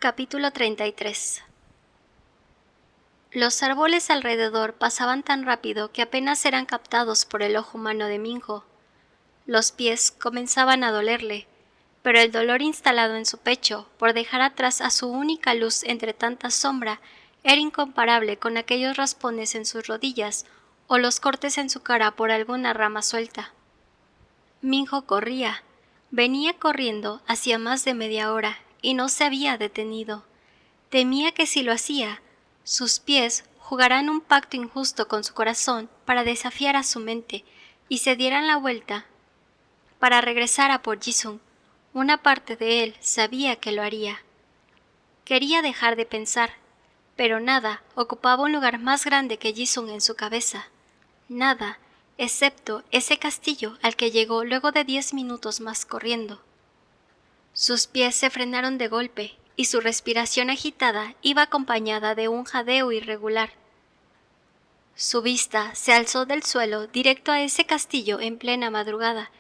Capítulo 33. Los árboles alrededor pasaban tan rápido que apenas eran captados por el ojo humano de Minho. Los pies comenzaban a dolerle, pero el dolor instalado en su pecho por dejar atrás a su única luz entre tanta sombra era incomparable con aquellos raspones en sus rodillas o los cortes en su cara por alguna rama suelta. Minho corría. Venía corriendo hacía más de media hora y no se había detenido. Temía que si lo hacía, sus pies jugaran un pacto injusto con su corazón para desafiar a su mente y se dieran la vuelta para regresar a por Jisung. Una parte de él sabía que lo haría. Quería dejar de pensar, pero nada ocupaba un lugar más grande que Jisung en su cabeza. Nada, excepto ese castillo al que llegó luego de 10 minutos más corriendo. Sus pies se frenaron de golpe y su respiración agitada iba acompañada de un jadeo irregular. Su vista se alzó del suelo directo a ese castillo en plena madrugada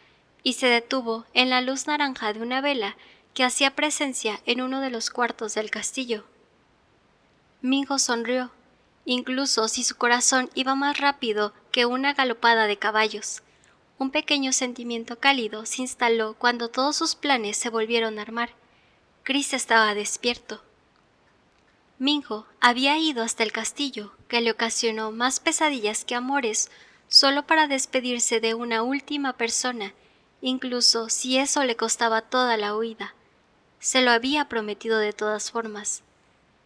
y se detuvo en la luz naranja de una vela que hacía presencia en uno de los cuartos del castillo. Minho sonrió, incluso si su corazón iba más rápido que una galopada de caballos. Un pequeño sentimiento cálido se instaló cuando todos sus planes se volvieron a armar. Chris estaba despierto. Minho había ido hasta el castillo, que le ocasionó más pesadillas que amores, solo para despedirse de una última persona, incluso si eso le costaba toda la huida. Se lo había prometido de todas formas.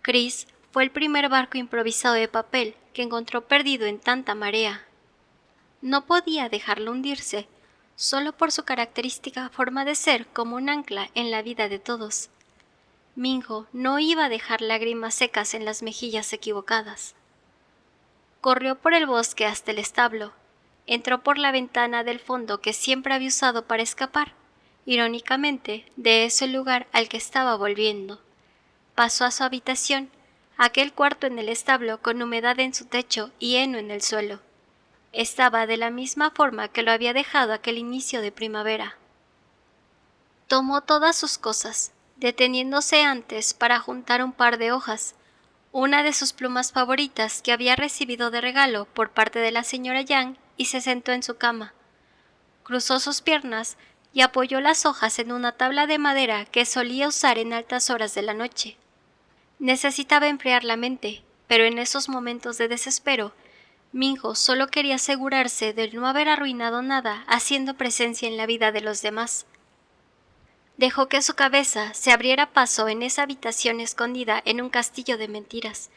Chris fue el primer barco improvisado de papel que encontró perdido en tanta marea. No podía dejarlo hundirse, solo por su característica forma de ser como un ancla en la vida de todos. Minho no iba a dejar lágrimas secas en las mejillas equivocadas. Corrió por el bosque hasta el establo. Entró por la ventana del fondo que siempre había usado para escapar, irónicamente, de ese lugar al que estaba volviendo. Pasó a su habitación, aquel cuarto en el establo con humedad en su techo y heno en el suelo. Estaba de la misma forma que lo había dejado aquel inicio de primavera. Tomó todas sus cosas, deteniéndose antes para juntar un par de hojas, una de sus plumas favoritas que había recibido de regalo por parte de la señora Yang, y se sentó en su cama. Cruzó sus piernas y apoyó las hojas en una tabla de madera que solía usar en altas horas de la noche. Necesitaba enfriar la mente, pero en esos momentos de desespero, Minho solo quería asegurarse de no haber arruinado nada haciendo presencia en la vida de los demás. Dejó que su cabeza se abriera paso en esa habitación escondida en un castillo de mentiras.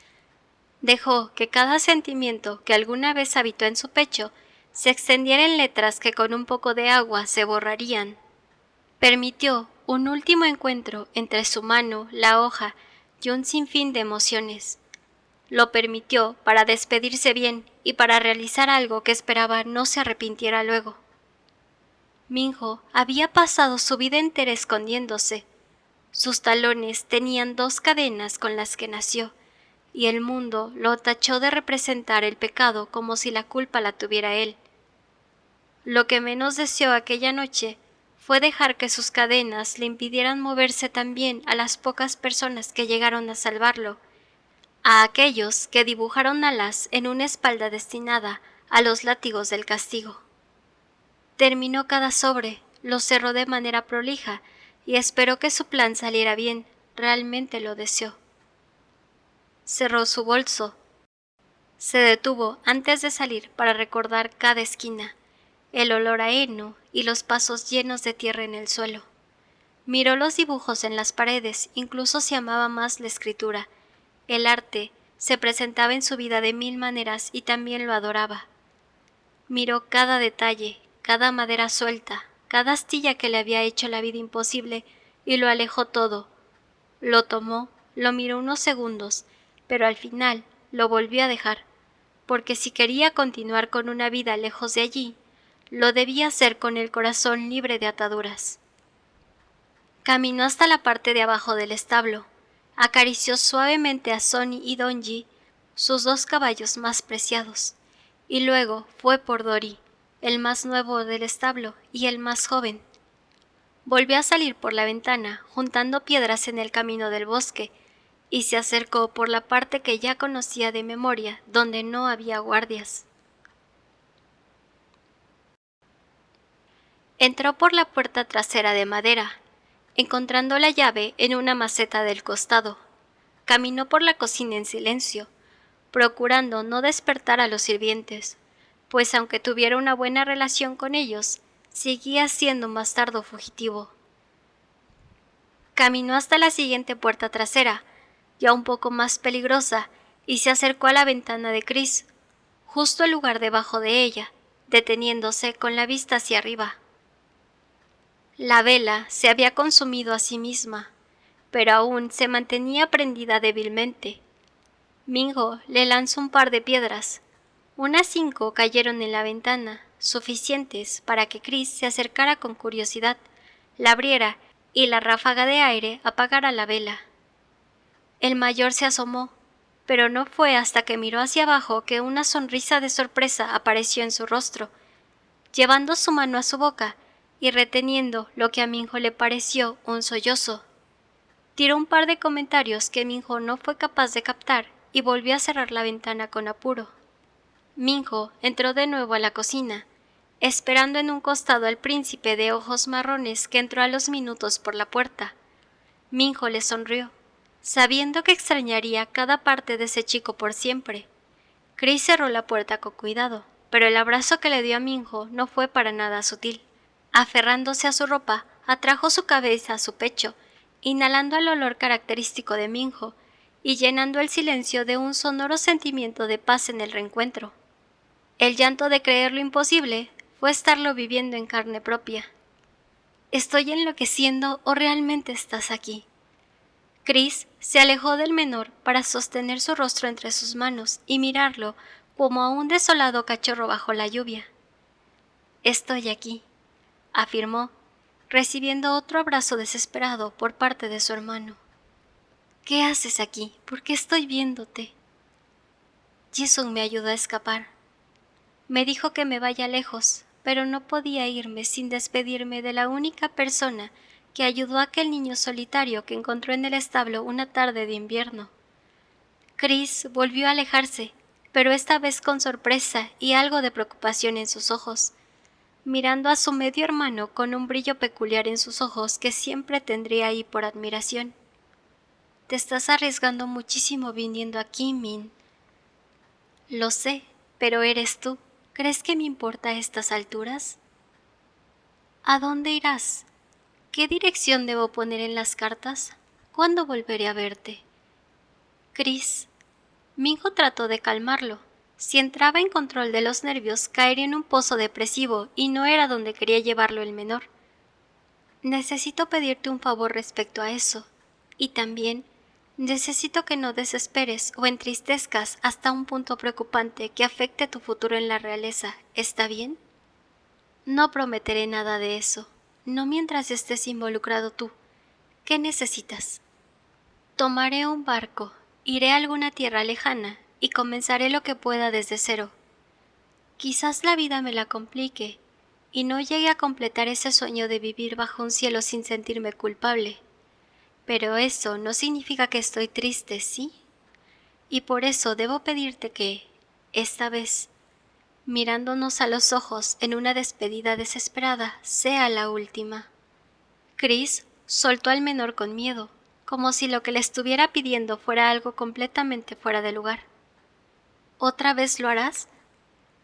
Dejó que cada sentimiento que alguna vez habitó en su pecho se extendiera en letras que con un poco de agua se borrarían. Permitió un último encuentro entre su mano, la hoja y un sinfín de emociones. Lo permitió para despedirse bien y para realizar algo que esperaba no se arrepintiera luego. Minho había pasado su vida entera escondiéndose. Sus talones tenían 2 cadenas con las que nació, y el mundo lo tachó de representar el pecado como si la culpa la tuviera él. Lo que menos deseó aquella noche fue dejar que sus cadenas le impidieran moverse también a las pocas personas que llegaron a salvarlo, a aquellos que dibujaron alas en una espalda destinada a los látigos del castigo. Terminó cada sobre, lo cerró de manera prolija y esperó que su plan saliera bien. Realmente lo deseó. Cerró su bolso. Se detuvo antes de salir para recordar cada esquina, el olor a heno y los pasos llenos de tierra en el suelo. Miró los dibujos en las paredes, incluso si amaba más la escritura. El arte se presentaba en su vida de 1000 maneras y también lo adoraba. Miró cada detalle, cada madera suelta, cada astilla que le había hecho la vida imposible, y lo alejó todo. Lo tomó, lo miró unos segundos, pero al final lo volvió a dejar, porque si quería continuar con una vida lejos de allí, lo debía hacer con el corazón libre de ataduras. Caminó hasta la parte de abajo del establo, acarició suavemente a Sonny y Donji, sus 2 caballos más preciados, y luego fue por Dory, el más nuevo del establo y el más joven. Volvió a salir por la ventana, juntando piedras en el camino del bosque, y se acercó por la parte que ya conocía de memoria, donde no había guardias. Entró por la puerta trasera de madera, encontrando la llave en una maceta del costado. Caminó por la cocina en silencio, procurando no despertar a los sirvientes, pues aunque tuviera una buena relación con ellos, seguía siendo un bastardo fugitivo. Caminó hasta la siguiente puerta trasera, ya un poco más peligrosa, y se acercó a la ventana de Chris, justo el lugar debajo de ella, deteniéndose con la vista hacia arriba. La vela se había consumido a sí misma, pero aún se mantenía prendida débilmente. Minho le lanzó un par de piedras. Unas 5 cayeron en la ventana, suficientes para que Chris se acercara con curiosidad, la abriera y la ráfaga de aire apagara la vela. El mayor se asomó, pero no fue hasta que miró hacia abajo que una sonrisa de sorpresa apareció en su rostro. Llevando su mano a su boca y reteniendo lo que a Minho le pareció un sollozo, tiró un par de comentarios que Minho no fue capaz de captar y volvió a cerrar la ventana con apuro. Minho entró de nuevo a la cocina, esperando en un costado al príncipe de ojos marrones que entró a los minutos por la puerta. Minho le sonrió, sabiendo que extrañaría cada parte de ese chico por siempre. Chris cerró la puerta con cuidado, pero el abrazo que le dio a Minho no fue para nada sutil. Aferrándose a su ropa, atrajo su cabeza a su pecho, inhalando el olor característico de Minho y llenando el silencio de un sonoro sentimiento de paz en el reencuentro. El llanto de creer lo imposible fue estarlo viviendo en carne propia. ¿Estoy enloqueciendo o realmente estás aquí? Chris se alejó del menor para sostener su rostro entre sus manos y mirarlo como a un desolado cachorro bajo la lluvia. Estoy aquí, afirmó, recibiendo otro abrazo desesperado por parte de su hermano. ¿Qué haces aquí? ¿Por qué estoy viéndote? Jason me ayudó a escapar. Me dijo que me vaya lejos, pero no podía irme sin despedirme de la única persona que ayudó a aquel niño solitario que encontró en el establo una tarde de invierno. Chris volvió a alejarse, pero esta vez con sorpresa y algo de preocupación en sus ojos, mirando a su medio hermano con un brillo peculiar en sus ojos que siempre tendría ahí por admiración. Te estás arriesgando muchísimo viniendo aquí, Min. Lo sé, pero eres tú. ¿Crees que me importa a estas alturas? ¿A dónde irás? ¿Qué dirección debo poner en las cartas? ¿Cuándo volveré a verte? Chris. Minho trató de calmarlo. Si entraba en control de los nervios, caería en un pozo depresivo y no era donde quería llevarlo el menor. Necesito pedirte un favor respecto a eso. Y también necesito que no desesperes o entristezcas hasta un punto preocupante que afecte tu futuro en la realeza. ¿Está bien? No prometeré nada de eso. No mientras estés involucrado tú. ¿Qué necesitas? Tomaré un barco, iré a alguna tierra lejana y comenzaré lo que pueda desde cero. Quizás la vida me la complique y no llegue a completar ese sueño de vivir bajo un cielo sin sentirme culpable. Pero eso no significa que estoy triste, ¿sí? Y por eso debo pedirte que, esta vez, mirándonos a los ojos en una despedida desesperada, sea la última. Chris soltó al menor con miedo, como si lo que le estuviera pidiendo fuera algo completamente fuera de lugar. ¿Otra vez lo harás?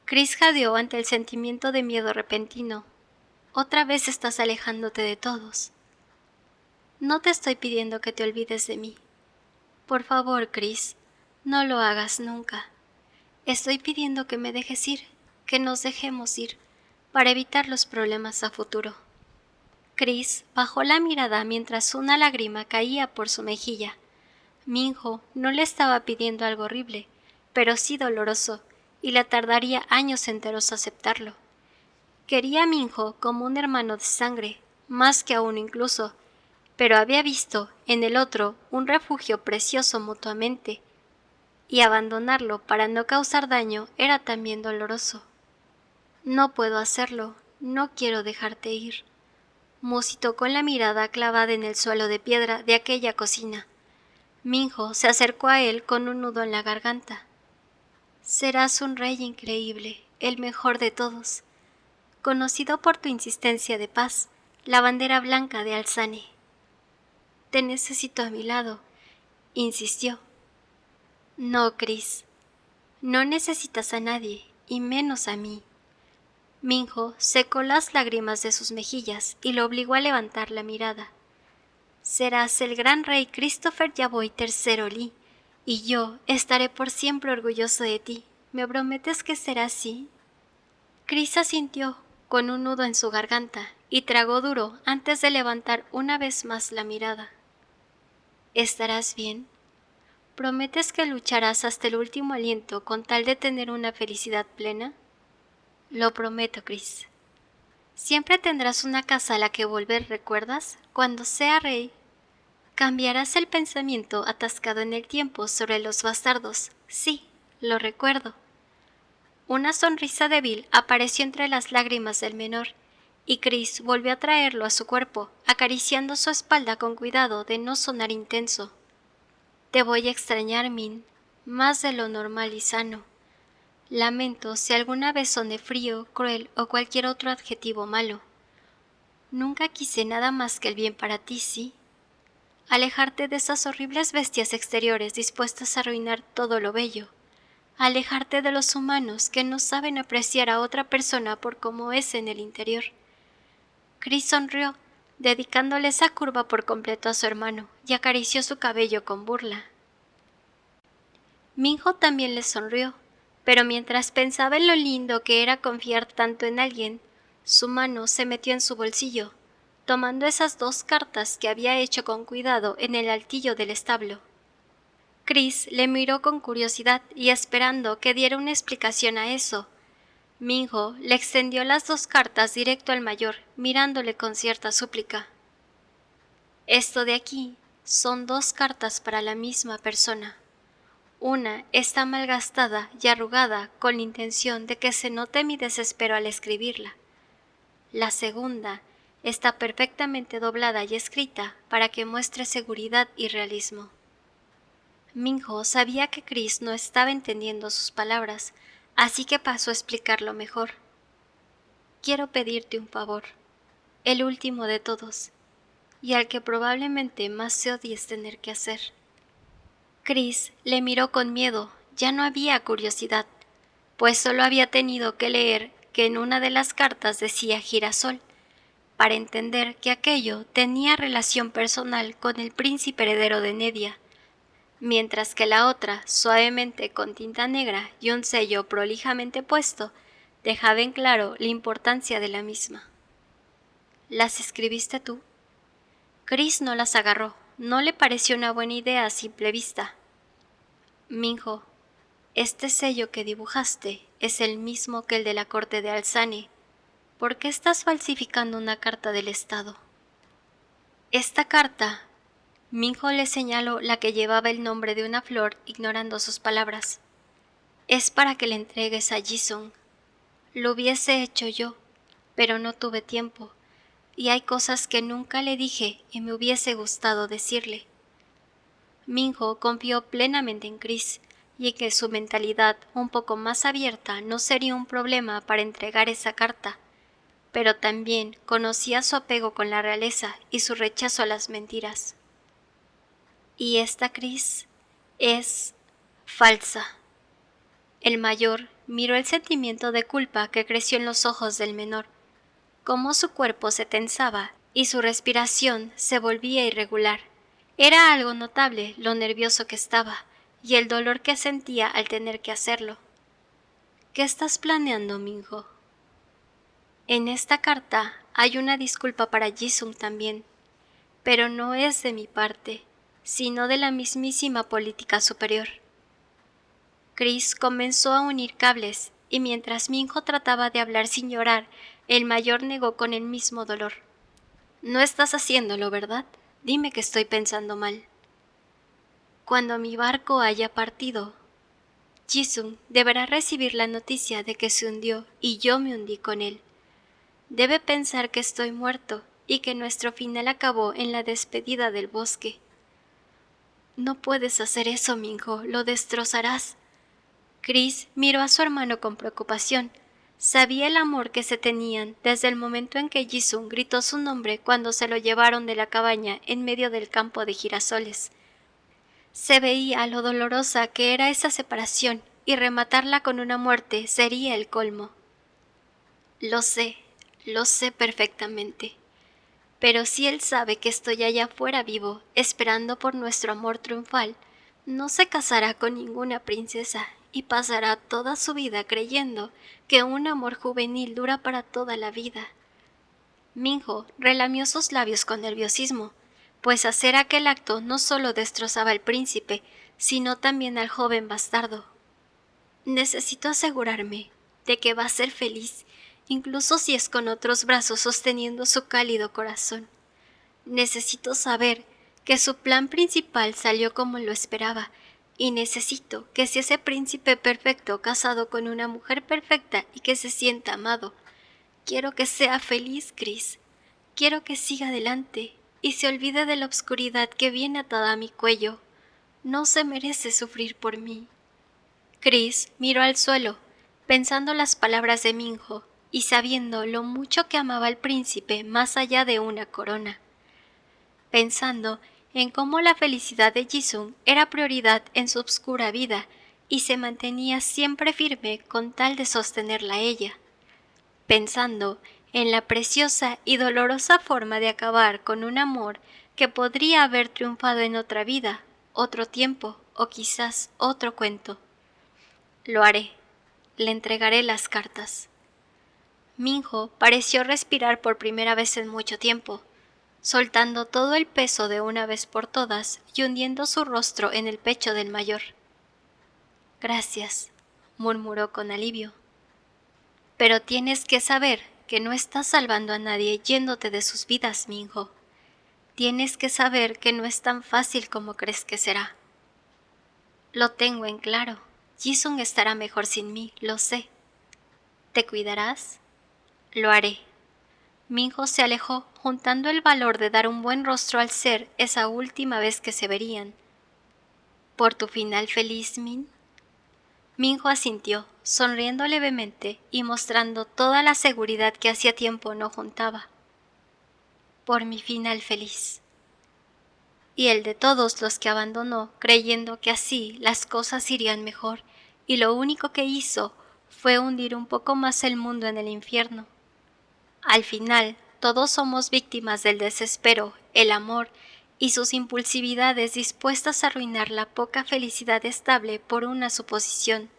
Chris jadeó ante el sentimiento de miedo repentino. Otra vez estás alejándote de todos. No te estoy pidiendo que te olvides de mí. Por favor, Chris, no lo hagas nunca. Estoy pidiendo que me dejes ir, que nos dejemos ir, para evitar los problemas a futuro. Chris bajó la mirada mientras una lágrima caía por su mejilla. Minho no le estaba pidiendo algo horrible, pero sí doloroso, y le tardaría años enteros aceptarlo. Quería a Minho como un hermano de sangre, más que a uno incluso, pero había visto en el otro un refugio precioso mutuamente, y abandonarlo para no causar daño era también doloroso. No puedo hacerlo, no quiero dejarte ir, musitó con la mirada clavada en el suelo de piedra de aquella cocina. Minho se acercó a él con un nudo en la garganta. Serás un rey increíble, el mejor de todos, conocido por tu insistencia de paz, la bandera blanca de Alzane. Te necesito a mi lado, insistió. No, Chris, no necesitas a nadie, y menos a mí. Minho secó las lágrimas de sus mejillas y lo obligó a levantar la mirada. Serás el gran rey Christopher Yavoy III Lee, y yo estaré por siempre orgulloso de ti. ¿Me prometes que será así? Chris asintió, con un nudo en su garganta, y tragó duro antes de levantar una vez más la mirada. ¿Estarás bien? ¿Prometes que lucharás hasta el último aliento con tal de tener una felicidad plena? Lo prometo, Chris. Siempre tendrás una casa a la que volver, ¿recuerdas? Cuando sea rey. Cambiarás el pensamiento atascado en el tiempo sobre los bastardos. Sí, lo recuerdo. Una sonrisa débil apareció entre las lágrimas del menor, y Chris volvió a traerlo a su cuerpo, acariciando su espalda con cuidado de no sonar intenso. Te voy a extrañar, Min, más de lo normal y sano. Lamento si alguna vez soné frío, cruel o cualquier otro adjetivo malo. Nunca quise nada más que el bien para ti, ¿sí? Alejarte de esas horribles bestias exteriores dispuestas a arruinar todo lo bello. Alejarte de los humanos que no saben apreciar a otra persona por cómo es en el interior. Chris sonrió, dedicándole esa curva por completo a su hermano, y acarició su cabello con burla. Minho también le sonrió, pero mientras pensaba en lo lindo que era confiar tanto en alguien, su mano se metió en su bolsillo, tomando esas 2 cartas que había hecho con cuidado en el altillo del establo. Chris le miró con curiosidad y esperando que diera una explicación a eso. Minho le extendió las 2 cartas directo al mayor, mirándole con cierta súplica. Esto de aquí son 2 cartas para la misma persona. Una está malgastada y arrugada con la intención de que se note mi desespero al escribirla. La segunda está perfectamente doblada y escrita para que muestre seguridad y realismo. Minho sabía que Chris no estaba entendiendo sus palabras, así que pasó a explicarlo mejor. Quiero pedirte un favor, el último de todos, y al que probablemente más se odies tener que hacer. Chris le miró con miedo, ya no había curiosidad, pues solo había tenido que leer que en una de las cartas decía girasol, para entender que aquello tenía relación personal con el príncipe heredero de Nedia, mientras que la otra, suavemente con tinta negra y un sello prolijamente puesto, dejaba en claro la importancia de la misma. ¿Las escribiste tú? Chris no las agarró, no le pareció una buena idea a simple vista. Minho, este sello que dibujaste es el mismo que el de la corte de Alzane. ¿Por qué estás falsificando una carta del Estado? Esta carta, Minho le señaló la que llevaba el nombre de una flor, ignorando sus palabras. Es para que le entregues a Jisung. Lo hubiese hecho yo, pero no tuve tiempo, y hay cosas que nunca le dije y me hubiese gustado decirle. Minho confió plenamente en Chris, y en que su mentalidad un poco más abierta no sería un problema para entregar esa carta, pero también conocía su apego con la realeza y su rechazo a las mentiras. Y esta Chris es falsa. El mayor miró el sentimiento de culpa que creció en los ojos del menor, cómo su cuerpo se tensaba y su respiración se volvía irregular. Era algo notable lo nervioso que estaba y el dolor que sentía al tener que hacerlo. ¿Qué estás planeando, Minho? En esta carta hay una disculpa para Jisung también, pero no es de mi parte, sino de la mismísima política superior. Chris comenzó a unir cables, y mientras Minho trataba de hablar sin llorar, el mayor negó con el mismo dolor. No estás haciéndolo, ¿verdad? Dime que estoy pensando mal. Cuando mi barco haya partido, Jisung deberá recibir la noticia de que se hundió y yo me hundí con él. Debe pensar que estoy muerto y que nuestro final acabó en la despedida del bosque. No puedes hacer eso, Minho, lo destrozarás. Chris miró a su hermano con preocupación. Sabía el amor que se tenían desde el momento en que Jisung gritó su nombre cuando se lo llevaron de la cabaña en medio del campo de girasoles. Se veía lo dolorosa que era esa separación y rematarla con una muerte sería el colmo. Lo sé perfectamente. Pero si él sabe que estoy allá afuera vivo, esperando por nuestro amor triunfal, no se casará con ninguna princesa y pasará toda su vida creyendo que un amor juvenil dura para toda la vida. Minho relamió sus labios con nerviosismo, pues hacer aquel acto no solo destrozaba al príncipe, sino también al joven bastardo. Necesito asegurarme de que va a ser feliz, incluso si es con otros brazos sosteniendo su cálido corazón. Necesito saber que su plan principal salió como lo esperaba, y necesito que sea ese príncipe perfecto casado con una mujer perfecta y que se sienta amado. Quiero que sea feliz, Chris. Quiero que siga adelante y se olvide de la obscuridad que viene atada a mi cuello. No se merece sufrir por mí. Chris miró al suelo, pensando las palabras de Minho y sabiendo lo mucho que amaba al príncipe más allá de una corona. Pensando en cómo la felicidad de Jisung era prioridad en su oscura vida y se mantenía siempre firme con tal de sostenerla a ella. Pensando en la preciosa y dolorosa forma de acabar con un amor que podría haber triunfado en otra vida, otro tiempo o quizás otro cuento. Lo haré. Le entregaré las cartas. Minho pareció respirar por primera vez en mucho tiempo, soltando todo el peso de una vez por todas y hundiendo su rostro en el pecho del mayor. Gracias, murmuró con alivio. Pero tienes que saber que no estás salvando a nadie yéndote de sus vidas, Minho. Tienes que saber que no es tan fácil como crees que será. Lo tengo en claro. Jisung estará mejor sin mí, lo sé. ¿Te cuidarás? Lo haré. Minho se alejó, juntando el valor de dar un buen rostro al ser esa última vez que se verían. ¿Por tu final feliz, Min? Minho asintió, sonriendo levemente y mostrando toda la seguridad que hacía tiempo no juntaba. Por mi final feliz. Y el de todos los que abandonó, creyendo que así las cosas irían mejor, y lo único que hizo fue hundir un poco más el mundo en el infierno. Al final, todos somos víctimas del desespero, el amor y sus impulsividades dispuestas a arruinar la poca felicidad estable por una suposición.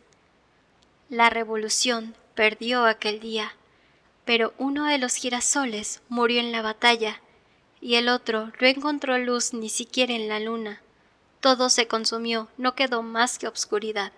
La revolución perdió aquel día, pero uno de los girasoles murió en la batalla y el otro no encontró luz ni siquiera en la luna. Todo se consumió, no quedó más que obscuridad.